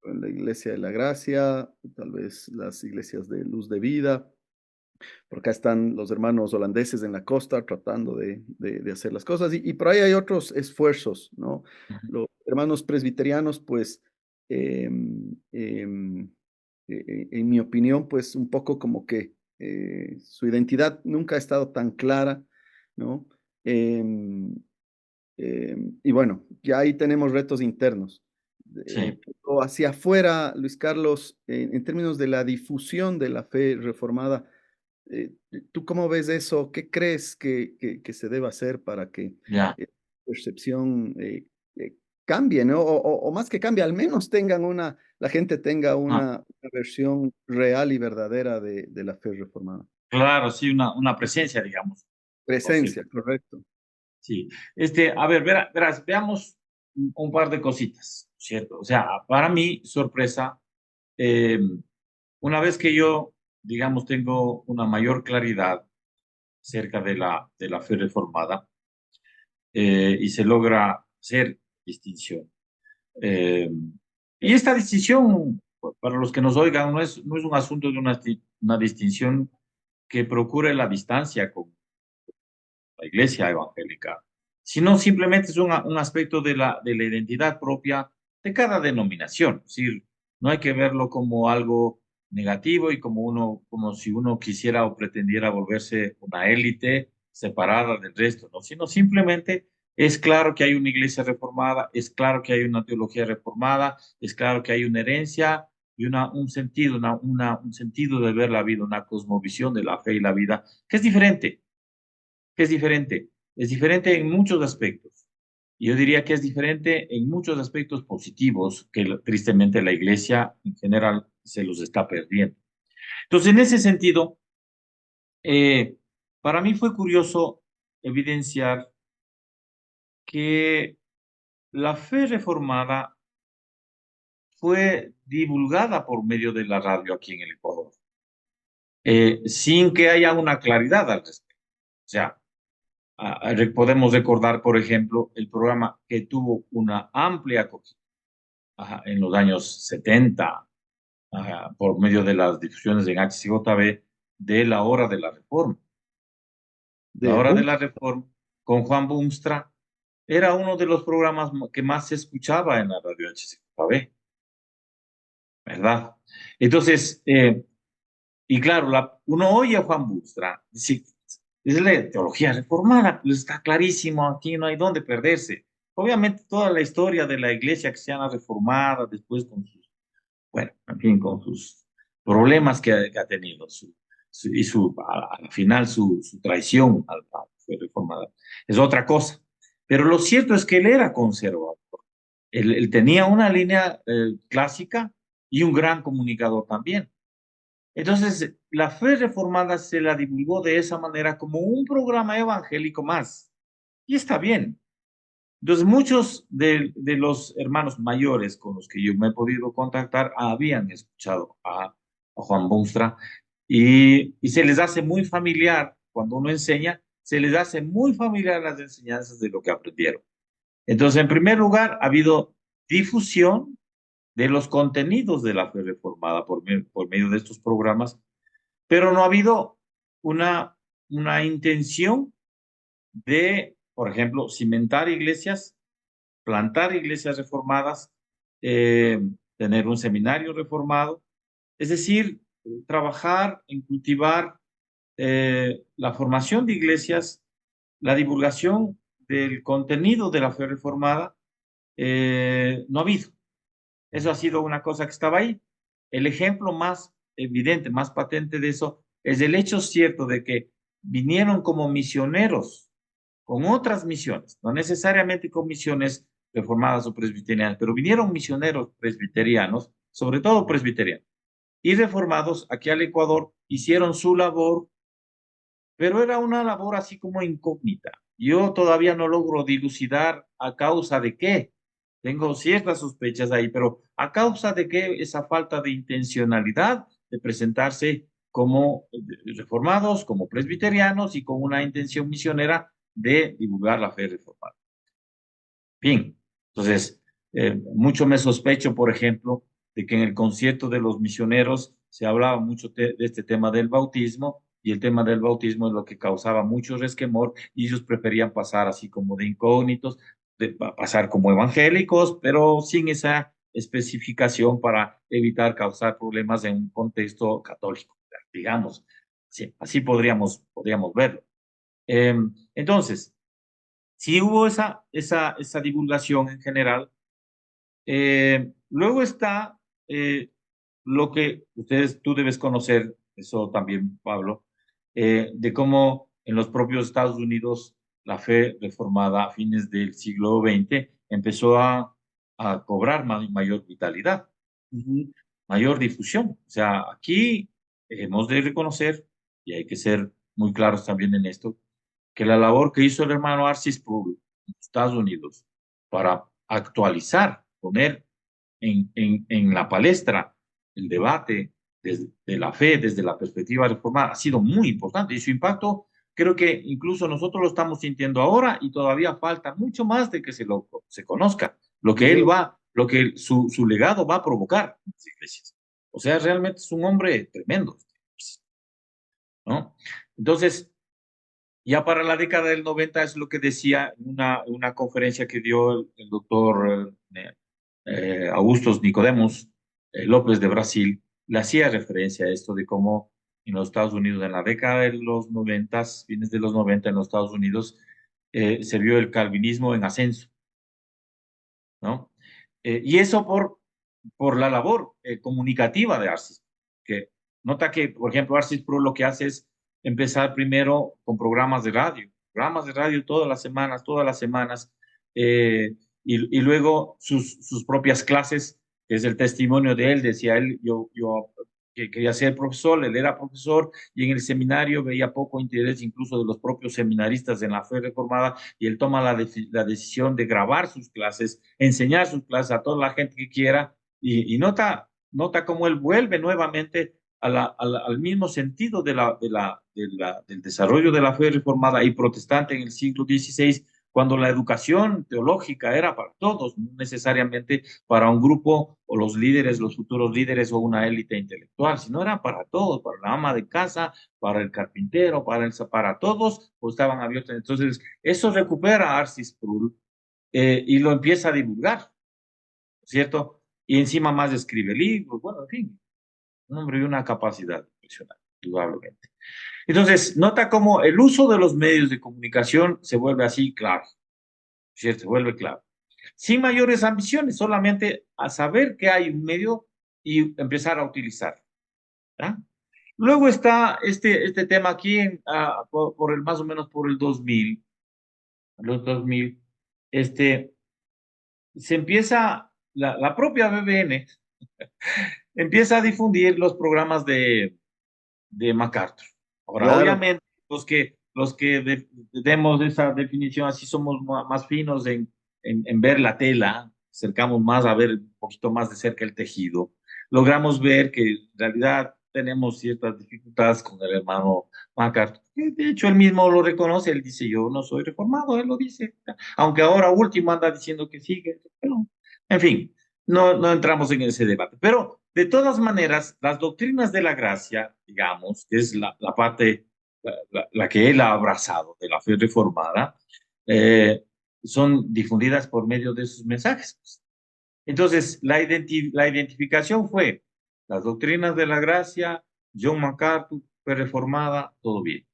En la iglesia de la gracia, tal vez las iglesias de luz de vida. Por acá están los hermanos holandeses en la costa tratando de hacer las cosas y por ahí hay otros esfuerzos, ¿no? Ujú. Los hermanos presbiterianos, pues, en mi opinión, pues un poco como que su identidad nunca ha estado tan clara, ¿no? Em, y bueno, ya ahí tenemos retos internos. Sí, Pero hacia afuera, Luis Carlos, en términos de la difusión de la fe reformada, eh, ¿tú cómo ves eso? ¿Qué crees que se debe hacer para que ya. percepción eh, cambie, ¿no? O más que cambie, al menos tengan la gente tenga Ah, una versión real y verdadera de la fe reformada. claro, sí, una presencia, digamos, por decirlo. Presencia, correcto. Sí. A ver, verás, veamos un par de cositas, ¿cierto? O sea, para mí, sorpresa, eh, una vez que yo, digamos, tengo una mayor claridad cerca de la fe reformada, y se logra hacer distinción. Eh, y esta distinción, para los que nos oigan, no es un asunto de una distinción que procure la distancia con la iglesia evangélica, sino simplemente es un aspecto de la identidad propia de cada denominación. Es decir, no hay que verlo como algo negativo y como si uno quisiera o pretendiera volverse una élite separada del resto, ¿no? Sino simplemente es claro que hay una iglesia reformada, es claro que hay una teología reformada, es claro que hay una herencia y un sentido, un sentido de ver la vida, una cosmovisión de la fe y la vida, que es diferente, que es diferente. Es diferente en muchos aspectos. Y yo diría que es diferente en muchos aspectos positivos que tristemente la iglesia en general se los está perdiendo. Entonces, en ese sentido, eh, para mí fue curioso evidenciar que la fe reformada fue divulgada por medio de la radio aquí en el Ecuador, sin que haya una claridad al respecto. O sea, podemos recordar, por ejemplo, el programa que tuvo una amplia acogida, en los años 70, por medio de las difusiones en HCJB de la Hora de la Reforma. La De Hora de boom. la Reforma con Juan Boomstra era uno de los programas que más se escuchaba en la radio HCJB, ¿verdad? Entonces, y claro, uno oye a Juan Boomstra, es la teología reformada, pues está clarísimo, aquí no hay dónde perderse. Obviamente toda la historia de la iglesia cristiana reformada, después con sus, bueno, en fin, con sus problemas que ha tenido, al final su traición a la fe reformada, es otra cosa. Pero lo cierto es que él era conservador. Él tenía una línea clásica y un gran comunicador también. Entonces, la fe reformada se la divulgó de esa manera como un programa evangélico más. Y está bien. Entonces, muchos de los hermanos mayores con los que yo me he podido contactar habían escuchado a Juan Bonstra y se les hace muy familiar, cuando uno enseña, se les hace muy familiar las enseñanzas de lo que aprendieron. Entonces, en primer lugar, ha habido difusión de los contenidos de la fe reformada por medio de estos programas, pero no ha habido una intención de, por ejemplo, cimentar iglesias, plantar iglesias reformadas, eh, tener un seminario reformado, es decir, trabajar en cultivar la formación de iglesias, la divulgación del contenido de la fe reformada, no ha habido. Eso ha sido una cosa que estaba ahí. El ejemplo más evidente, más patente de eso, es el hecho cierto de que vinieron como misioneros con otras misiones, no necesariamente con misiones reformadas o presbiterianas, pero vinieron misioneros presbiterianos, sobre todo presbiterianos, y reformados aquí al Ecuador, hicieron su labor, pero era una labor así como incógnita. Yo todavía no logro dilucidar a causa de qué. Tengo ciertas sospechas ahí, pero a causa de qué esa falta de intencionalidad de presentarse como reformados, como presbiterianos y con una intención misionera de divulgar la fe reformada. Bien, entonces, mucho me sospecho, por ejemplo, de que en el concierto de los misioneros se hablaba mucho de este tema del bautismo y el tema del bautismo es lo que causaba mucho resquemor y ellos preferían pasar así como de incógnitos, pasar como evangélicos, pero sin esa especificación para evitar causar problemas en un contexto católico, digamos. Sí, así podríamos verlo. Entonces, sí hubo esa divulgación en general. Luego está lo que tú debes conocer, eso también, Pablo, de cómo en los propios Estados Unidos la fe reformada a fines del siglo XX empezó a cobrar mayor vitalidad, mayor difusión. O sea, aquí hemos de reconocer, y hay que ser muy claros también en esto, que la labor que hizo el hermano Arcis Sproul en Estados Unidos para actualizar, poner en la palestra el debate de la fe desde la perspectiva reformada ha sido muy importante y su impacto creo que incluso nosotros lo estamos sintiendo ahora y todavía falta mucho más de que se conozca lo que él va, lo que su legado va a provocar en las iglesias. O sea, realmente es un hombre tremendo, ¿no? Entonces, ya para la década del 90 es lo que decía en una conferencia que dio el doctor Augustos Nicodemos López de Brasil, le hacía referencia a esto de cómo en los Estados Unidos, en la década de los 90, fines de los 90 en los Estados Unidos, se vio el calvinismo en ascenso, ¿no? Y eso por la labor comunicativa de Arcis, que nota que, por ejemplo, Arcis Pro lo que hace es empezar primero con programas de radio todas las semanas, y luego sus propias clases, que es el testimonio de él, decía él, yo que quería ser profesor, él era profesor, y en el seminario veía poco interés incluso de los propios seminaristas en la fe reformada, y él toma la decisión de grabar sus clases, enseñar sus clases a toda la gente que quiera, y nota cómo él vuelve nuevamente al mismo sentido del desarrollo de la fe reformada y protestante en el siglo XVI, cuando la educación teológica era para todos, no necesariamente para un grupo o los líderes, los futuros líderes o una élite intelectual, sino era para todos, para la ama de casa, para el carpintero, para todos, pues estaban abiertos. Entonces, eso recupera a Arcis Prul y lo empieza a divulgar, ¿cierto? Y encima más escribe libros, bueno, en fin, un hombre de una capacidad impresionante, indudablemente. Entonces, nota cómo el uso de los medios de comunicación se vuelve así claro, ¿cierto? Se vuelve claro. Sin mayores ambiciones, solamente a saber que hay un medio y empezar a utilizar. ¿Ya? Luego está este tema aquí por el más o menos por el 2000, los 2000, se empieza, la propia BBN empieza a difundir los programas de MacArthur. Ahora, Claro, obviamente, los que demos esa definición así somos más finos en ver la tela, acercamos más a ver un poquito más de cerca el tejido, logramos ver que en realidad tenemos ciertas dificultades con el hermano MacArthur. De hecho, él mismo lo reconoce, él dice, yo no soy reformado, él lo dice, aunque ahora último anda diciendo que sigue, pero, en fin, no entramos en ese debate. Pero de todas maneras, las doctrinas de la gracia, digamos, que es la parte, la que él ha abrazado de la fe reformada, eh, son difundidas por medio de sus mensajes. Entonces, la identificación fue las doctrinas de la gracia, John MacArthur, fue reformada, todo bien.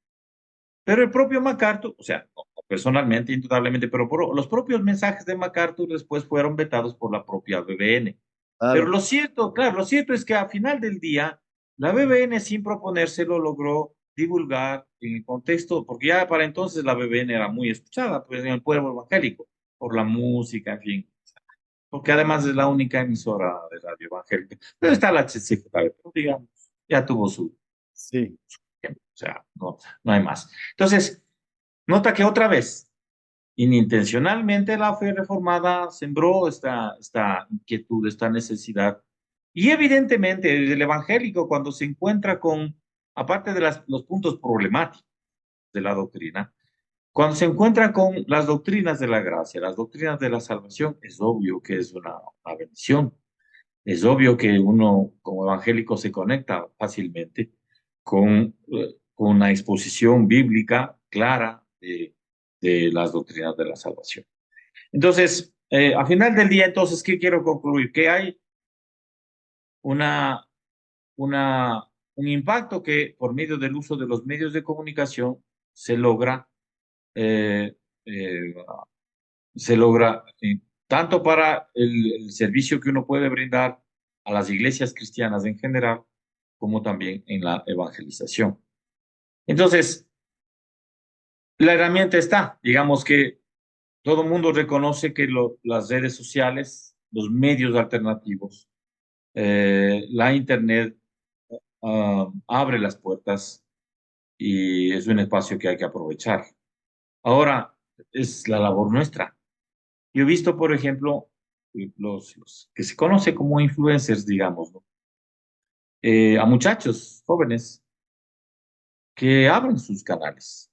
Pero el propio MacArthur, o sea, no personalmente, indudablemente, pero los propios mensajes de MacArthur después fueron vetados por la propia BBN. Pero Claro, lo cierto, claro, lo cierto es que al final del día, la BBN sin proponérselo logró divulgar en el contexto, porque ya para entonces la BBN era muy escuchada, pues en el pueblo evangélico, por la música, en fin, porque además es la única emisora de radio evangélica. Pero está la HCJB, pero digamos, ya tuvo su sí, tiempo, o sea, no hay más. Entonces, nota que otra vez, inintencionalmente la fe reformada sembró esta inquietud, esta necesidad. Y evidentemente el evangélico cuando se encuentra con, aparte de los puntos problemáticos de la doctrina, cuando se encuentra con las doctrinas de la gracia, las doctrinas de la salvación, es obvio que es una bendición. Es obvio que uno como evangélico se conecta fácilmente con una exposición bíblica clara de las doctrinas de la salvación. Entonces, a final del día, entonces, ¿qué quiero concluir? Que hay una, una, un impacto que por medio del uso de los medios de comunicación se logra, eh, eh, se logra tanto para el servicio que uno puede brindar a las iglesias cristianas en general, como también en la evangelización. Entonces, la herramienta está, digamos que todo el mundo reconoce que las redes sociales, los medios alternativos, la Internet abre las puertas y es un espacio que hay que aprovechar. Ahora, es la labor nuestra. Yo he visto, por ejemplo, los que se conoce como influencers, digamos, ¿no? A muchachos jóvenes que abren sus canales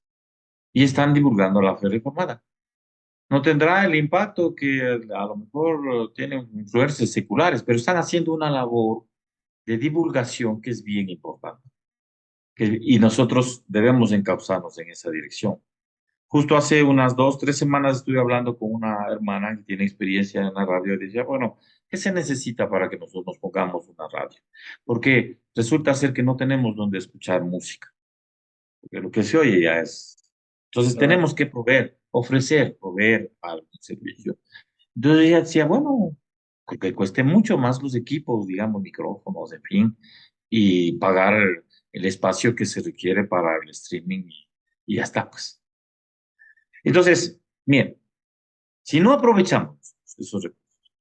y están divulgando la fe reformada. No tendrá el impacto que a lo mejor tienen influencers seculares, pero están haciendo una labor de divulgación que es bien importante. Y nosotros debemos encauzarnos en esa dirección. Justo hace unas 2, 3 semanas estuve hablando con una hermana que tiene experiencia en la radio y decía, bueno, ¿qué se necesita para que nosotros nos pongamos una radio? Porque resulta ser que no tenemos donde escuchar música, porque lo que se oye ya es. Entonces claro. tenemos que proveer algún servicio. Entonces ella decía, bueno, que cueste mucho más los equipos, digamos, micrófonos, en fin, y pagar el espacio que se requiere para el streaming y ya está, pues. Entonces, bien, si no aprovechamos esos recursos,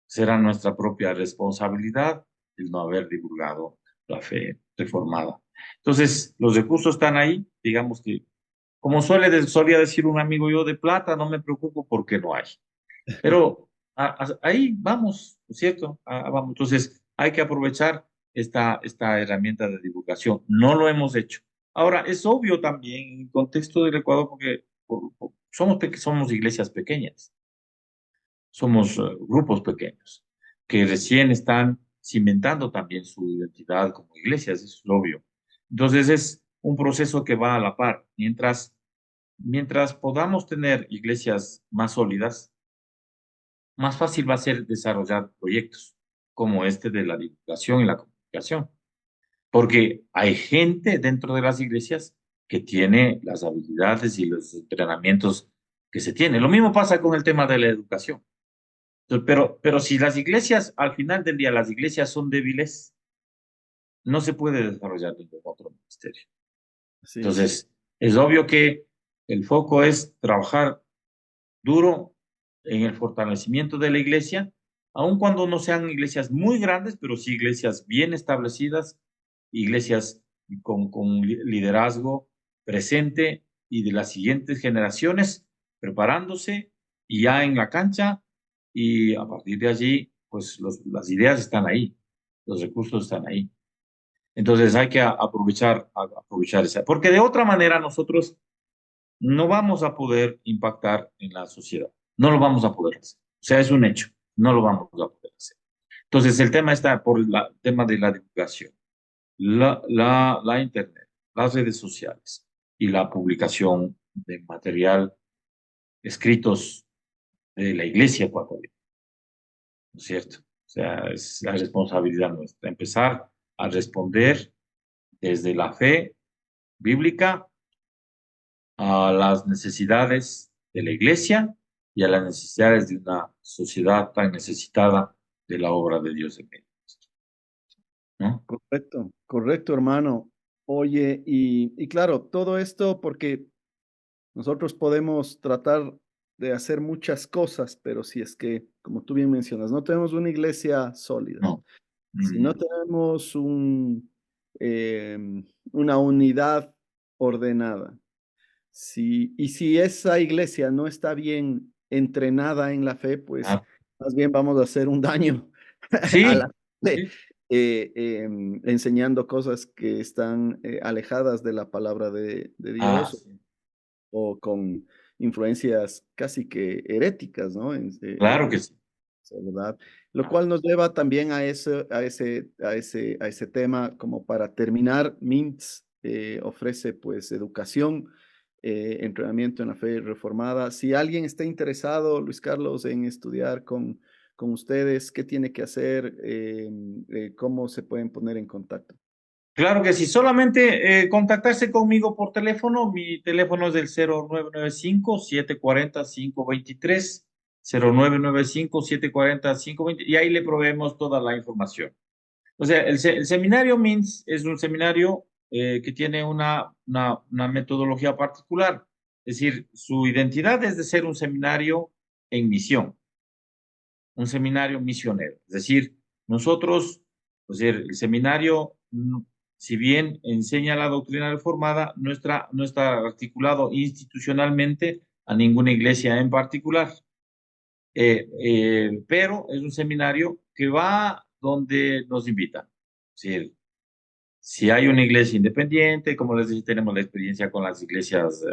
será nuestra propia responsabilidad el no haber divulgado la fe reformada. Entonces, los recursos están ahí, digamos que, como solía decir un amigo yo, de plata no me preocupo porque no hay. Pero ahí vamos, ¿no es cierto? Vamos. Entonces, hay que aprovechar esta herramienta de divulgación. No lo hemos hecho. Ahora, es obvio también en el contexto del Ecuador, porque somos iglesias pequeñas, somos grupos pequeños, que recién están cimentando también su identidad como iglesias, eso es obvio. Entonces, es un proceso que va a la par. Mientras podamos tener iglesias más sólidas, más fácil va a ser desarrollar proyectos como este de la divulgación y la comunicación, porque hay gente dentro de las iglesias que tiene las habilidades y los entrenamientos que se tienen. Lo mismo pasa con el tema de la educación. Pero si las iglesias, al final del día, las iglesias son débiles, no se puede desarrollar ningún otro ministerio. Así es. Entonces, es obvio que el foco es trabajar duro en el fortalecimiento de la iglesia, aun cuando no sean iglesias muy grandes, pero sí iglesias bien establecidas, iglesias con liderazgo presente y de las siguientes generaciones preparándose y ya en la cancha y a partir de allí, pues las ideas están ahí, los recursos están ahí. Entonces hay que aprovechar esa, porque de otra manera nosotros no vamos a poder impactar en la sociedad. No lo vamos a poder hacer. O sea, es un hecho. No lo vamos a poder hacer. Entonces, el tema está por el tema de la divulgación, la Internet, las redes sociales y la publicación de material escritos de la Iglesia ecuatoriana. ¿no es cierto? O sea, es la responsabilidad nuestra, empezar a responder desde la fe bíblica a las necesidades de la iglesia y a las necesidades de una sociedad tan necesitada de la obra de Dios en medio nuestro, ¿no? Correcto, correcto, hermano. Oye, y claro, todo esto porque nosotros podemos tratar de hacer muchas cosas, pero si es que, como tú bien mencionas, no tenemos una iglesia sólida, No. si no Mm, tenemos una unidad ordenada, y si esa iglesia no está bien entrenada en la fe, pues ah, más bien vamos a hacer un daño a sí, la fe, sí. enseñando cosas que están alejadas de la palabra de Ah, Dios sí. o con influencias casi que heréticas, ¿no? Claro que sí. ¿Verdad? Lo cual nos lleva también a ese tema, como para terminar, MINTS ofrece pues educación, entrenamiento en la fe reformada. Si alguien está interesado, Luis Carlos, en estudiar con ustedes, ¿qué tiene que hacer? ¿Cómo se pueden poner en contacto? Claro que sí, solamente contactarse conmigo por teléfono. Mi teléfono es del 0995-740-523, 0995-740-520, y ahí le proveemos toda la información. O sea, el seminario MINS es un seminario que tiene una metodología particular. Es decir, su identidad es de ser un seminario en misión, un seminario misionero. Es decir, nosotros, o sea, el seminario, si bien enseña la doctrina reformada, no está articulado institucionalmente a ninguna iglesia en particular. Pero es un seminario que va donde nos invitan. Es decir, si hay una iglesia independiente, como les dije, tenemos la experiencia con las iglesias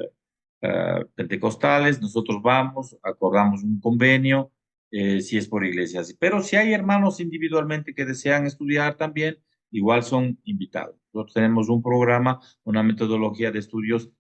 pentecostales, nosotros vamos, acordamos un convenio, si es por iglesias. Pero si hay hermanos individualmente que desean estudiar también, igual son invitados. Nosotros tenemos un programa, una metodología de estudios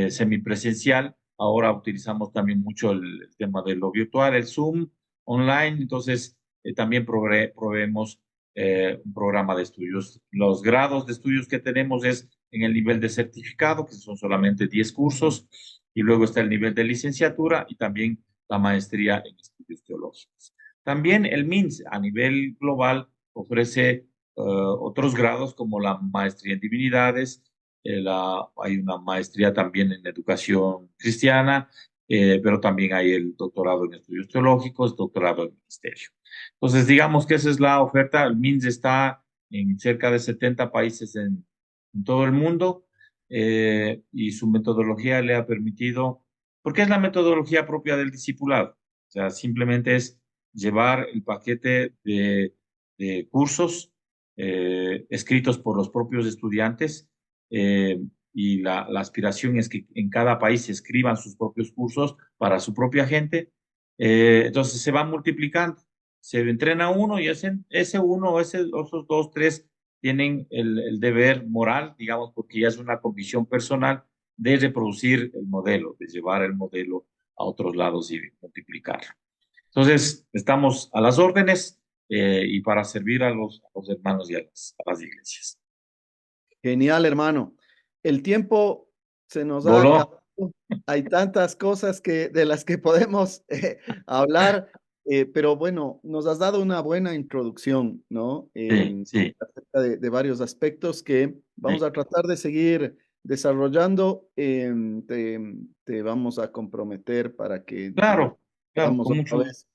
semipresencial. Ahora utilizamos también mucho el tema de lo virtual, el Zoom online, entonces también proveemos un programa de estudios. Los grados de estudios que tenemos es en el nivel de certificado, que son solamente 10 cursos, y luego está el nivel de licenciatura y también la maestría en estudios teológicos. También el MINS a nivel global ofrece otros grados como la maestría en divinidades, hay una maestría también en educación cristiana, pero también hay el doctorado en estudios teológicos, doctorado en ministerio. Entonces, digamos que esa es la oferta. El MINS está en cerca de 70 países en todo el mundo, y su metodología le ha permitido, porque es la metodología propia del discipulado. O sea, simplemente es llevar el paquete de cursos escritos por los propios estudiantes, eh, y la aspiración es que en cada país se escriban sus propios cursos para su propia gente. Entonces se va multiplicando, se entrena uno y ese uno, esos dos, tres tienen el deber moral, digamos, porque ya es una convicción personal de reproducir el modelo, de llevar el modelo a otros lados y multiplicarlo. Entonces, estamos a las órdenes y para servir a los hermanos y a las iglesias. Genial, hermano. El tiempo se nos ha ¿Voló? acabado. Hay tantas cosas de las que podemos hablar, pero bueno, nos has dado una buena introducción, ¿no? Sí, sí, Acerca de varios aspectos que vamos sí. a tratar de seguir desarrollando. Te vamos a comprometer para que Claro, claro, podamos otra vez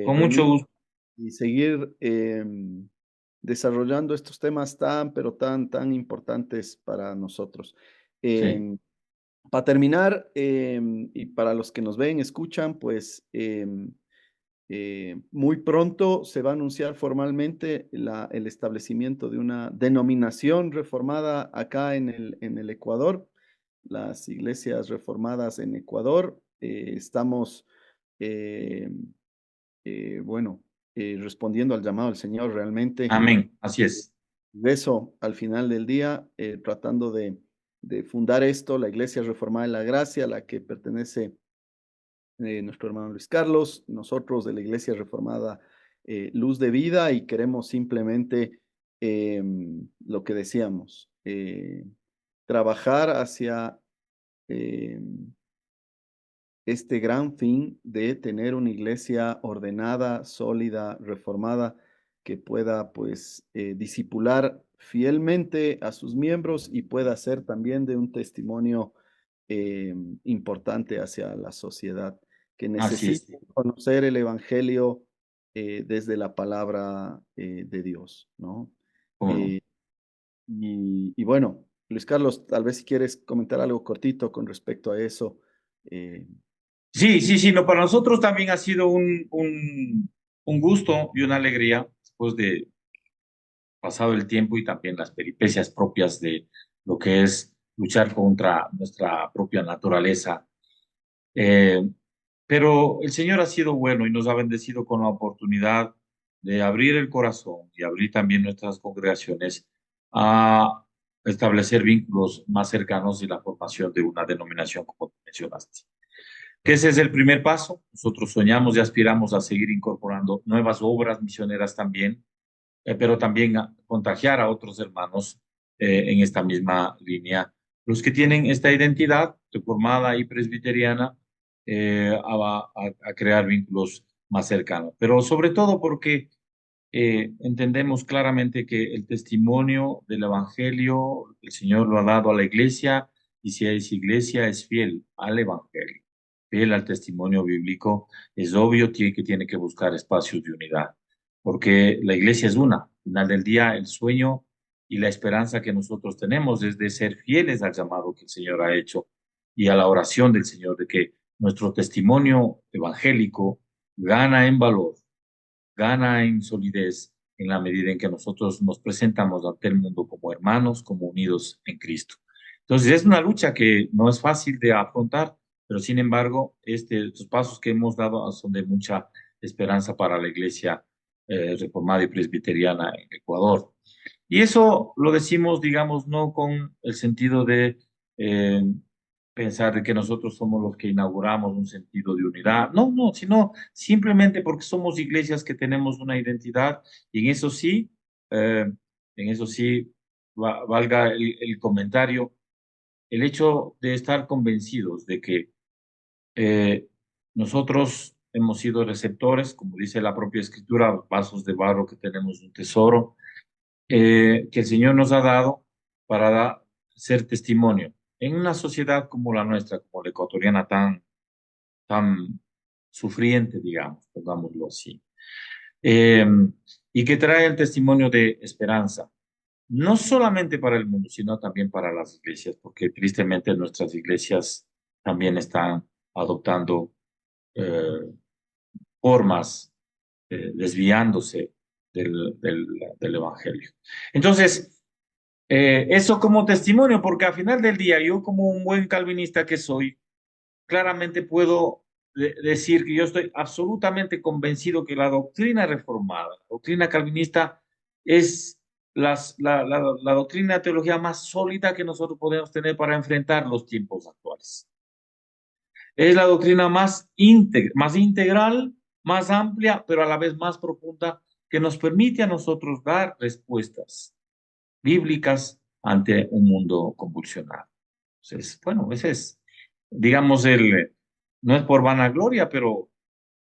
con mucho reunir gusto. y seguir desarrollando estos temas tan, pero tan importantes para nosotros. Sí, Para terminar, y para los que nos ven, escuchan, pues muy pronto se va a anunciar formalmente el establecimiento de una denominación reformada acá en el Ecuador, las iglesias reformadas en Ecuador. Estamos, eh, bueno, respondiendo al llamado del Señor realmente. amén, así es. De eso, al final del día, tratando de fundar esto, la Iglesia Reformada de la Gracia, a la que pertenece nuestro hermano Luis Carlos, nosotros de la Iglesia Reformada luz de vida y queremos simplemente lo que decíamos, trabajar hacia este gran fin de tener una iglesia ordenada, sólida, reformada, que pueda pues discipular fielmente a sus miembros y pueda ser también de un testimonio importante hacia la sociedad, que Así es. necesita conocer el Evangelio desde la palabra de Dios, ¿no? ¿Cómo no? Eh, y bueno, Luis Carlos, tal vez si quieres comentar algo cortito con respecto a eso. eh, Sí, sí, sí, no, para nosotros también ha sido un gusto y una alegría después de pasado el tiempo y también las peripecias propias de lo que es luchar contra nuestra propia naturaleza. Eh, pero el Señor ha sido bueno y nos ha bendecido con la oportunidad de abrir el corazón y abrir también nuestras congregaciones a establecer vínculos más cercanos y la formación de una denominación, como tú mencionaste. Que ese es el primer paso. Nosotros soñamos y aspiramos a seguir incorporando nuevas obras misioneras también, pero también a contagiar a otros hermanos en esta misma línea. Los que tienen esta identidad reformada y presbiteriana a crear vínculos más cercanos. Pero sobre todo porque entendemos claramente que el testimonio del Evangelio, el Señor lo ha dado a la iglesia y si es iglesia es fiel al Evangelio, fiel al testimonio bíblico, es obvio que tiene que buscar espacios de unidad, porque la iglesia es una. Al final del día, el sueño y la esperanza que nosotros tenemos es de ser fieles al llamado que el Señor ha hecho y a la oración del Señor, de que nuestro testimonio evangélico gana en valor, gana en solidez en la medida en que nosotros nos presentamos ante el mundo como hermanos, como unidos en Cristo. Entonces es una lucha que no es fácil de afrontar, pero sin embargo, estos pasos que hemos dado son de mucha esperanza para la iglesia reformada y presbiteriana en Ecuador. Y eso lo decimos, digamos, no con el sentido de eh, pensar de que nosotros somos los que inauguramos un sentido de unidad. No, no, sino simplemente porque somos iglesias que tenemos una identidad y eh, en eso sí, valga el comentario, el hecho de estar convencidos de que eh, nosotros hemos sido receptores, como dice la propia escritura, vasos de barro que tenemos un tesoro que el Señor nos ha dado para ser testimonio en una sociedad como la nuestra, como la ecuatoriana, tan sufriente, digamos, pongámoslo así, Eh, y que trae el testimonio de esperanza, no solamente para el mundo, sino también para las iglesias, porque tristemente nuestras iglesias también están adoptando eh, formas, desviándose del Evangelio. Entonces, eso como testimonio, porque al final del día, yo como un buen calvinista que soy, claramente puedo decir que yo estoy absolutamente convencido que la doctrina reformada, la doctrina calvinista, es la doctrina de teología más sólida que nosotros podemos tener para enfrentar los tiempos actuales. Es la doctrina más integral, más amplia, pero a la vez más profunda, que nos permite a nosotros dar respuestas bíblicas ante un mundo convulsionado. Entonces, bueno, ese es, digamos, no es por vanagloria, pero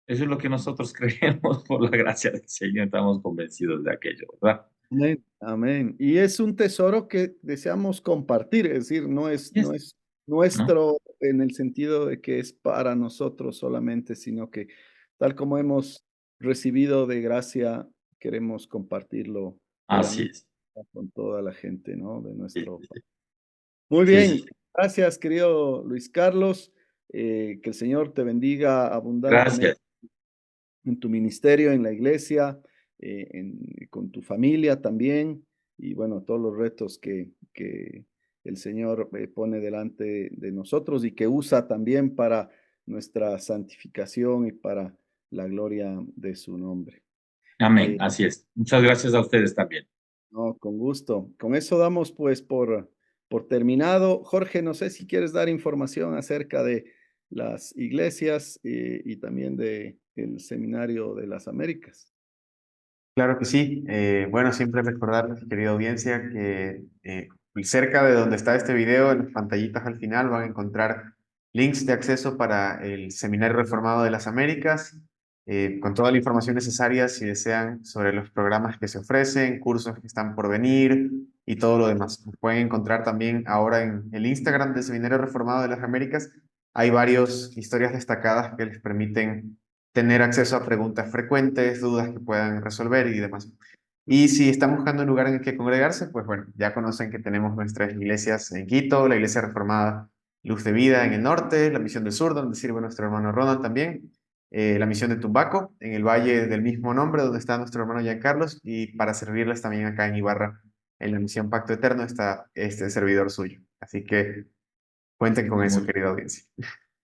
eso es lo que nosotros creemos por la gracia del Señor, estamos convencidos de aquello, ¿verdad? Amén, amén. Y es un tesoro que deseamos compartir, es decir, no Yes. es ¿No? nuestro en el sentido de que es para nosotros solamente, sino que tal como hemos recibido de gracia, queremos compartirlo de la Así misma es. manera con toda la gente, ¿no? De Sí, nuestro sí, país. Muy sí, sí. bien, gracias, querido Luis Carlos. Que el Señor te bendiga abundantemente Gracias. en tu ministerio, en la iglesia, con tu familia también, y bueno, todos los retos que el Señor pone delante de nosotros y que usa también para nuestra santificación y para la gloria de su nombre. Amén. Eh, Así es. Muchas gracias a ustedes también. no, con gusto. Con eso damos pues por terminado. Jorge, no sé si quieres dar información acerca de las iglesias y también de el Seminario de las Américas. Claro que sí. Bueno, siempre recordarles, querida audiencia, que cerca de donde está este video, en las pantallitas al final, van a encontrar links de acceso para el Seminario Reformado de las Américas, con toda la información necesaria si desean sobre los programas que se ofrecen, cursos que están por venir y todo lo demás. Pueden encontrar también ahora en el Instagram del Seminario Reformado de las Américas. Hay varias historias destacadas que les permiten tener acceso a preguntas frecuentes, dudas que puedan resolver y demás. Y si están buscando un lugar en el que congregarse, pues bueno, ya conocen que tenemos nuestras iglesias en Quito, la Iglesia Reformada Luz de Vida en el norte, la Misión del Sur, donde sirve nuestro hermano Ronald también, la Misión de Tumbaco, en el valle del mismo nombre, donde está nuestro hermano Giancarlos, y para servirles también acá en Ibarra, en la Misión Pacto Eterno, está este servidor suyo. Así que cuenten con eso, Muy, querida audiencia.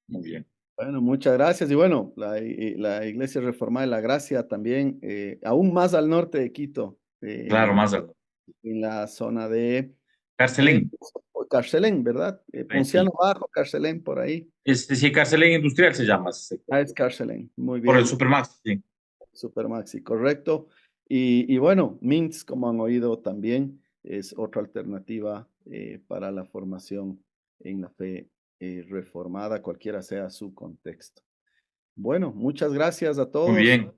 muy bien. Bueno, muchas gracias. Y bueno, la Iglesia Reformada de la Gracia también, aún más al norte de Quito, Claro, más en la zona de eh, Carcelén. Carcelén, ¿verdad? Sí. Ponciano Bajo, Carcelén, por ahí. Sí, Carcelén Industrial se llama ese sector. Ah, es Carcelén. Muy Por el bien. Supermax, sí. Supermaxi, correcto. Y bueno, Mints, como han oído también, es otra alternativa para la formación en la fe reformada, cualquiera sea su contexto. Bueno, muchas gracias a Muy todos. bien.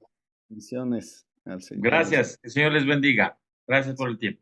Bendiciones al Señor. Gracias. Que el Señor les bendiga. Gracias por el tiempo.